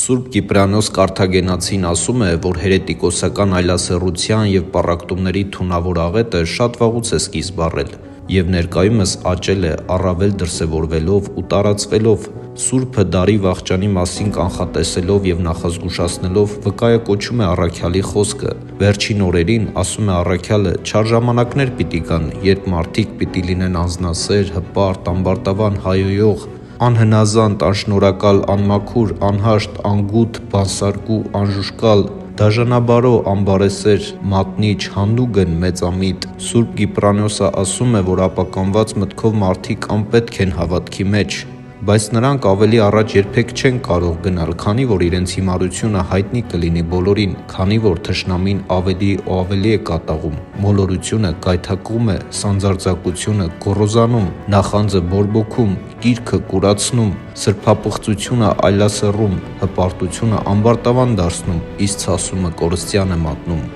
Սուրբ Կիպրանոս Կարթագենացին ասում է, որ հերետիկոսական այլասեռության և պառակտումների թունավոր աղետը շատ վաղուց է սկիզբ առել և ներկայումս աճել է առավել դրսևորվելով ու տարածվելով, Սուրբը դարի վախճանի մասին կանխատեսելով և նախազգուշացնելով վկայակոչում է առաքյալի խոսքը. «Վերջին օրերին, ասում է առաքյալը, չար ժամանակներ պիտի գան, երբ մարդիկ պիտի լինեն անձնասեր, հպարտ, ամբարտավան, հայհոյող, անհնազանդ, անշնորհակալ, անմաքուր, անհաշտ, անգութ, բանսարկու, անժուժկալ, դաժանաբարո, անբարեսեր, մատնիչ, հանդուգն, մեծամիտ»։ Սուրբ Կիպրանոսը ասում է, որ ապականված մտքով մարդիկ անպետք են հավատքի մեջ, բայց նրանք ավելի առաջ երբեք չեն կարող գնալ, քանի որ իրենց հիմարությունը հայտնի կլինի բոլորին, քանի որ թշնամին ավելի ու ավելի է կատաղում, մոլորությունը գայթակղում է, սանձարձակությունը գոռոզանում, նախանձը բորբոքում, կիրքը կուրացնում, սրբապղծությունը այլասեռում, հպարտությունը ամբարտավան դարձնում, իսկ ցասումը կորստյան է մատնում։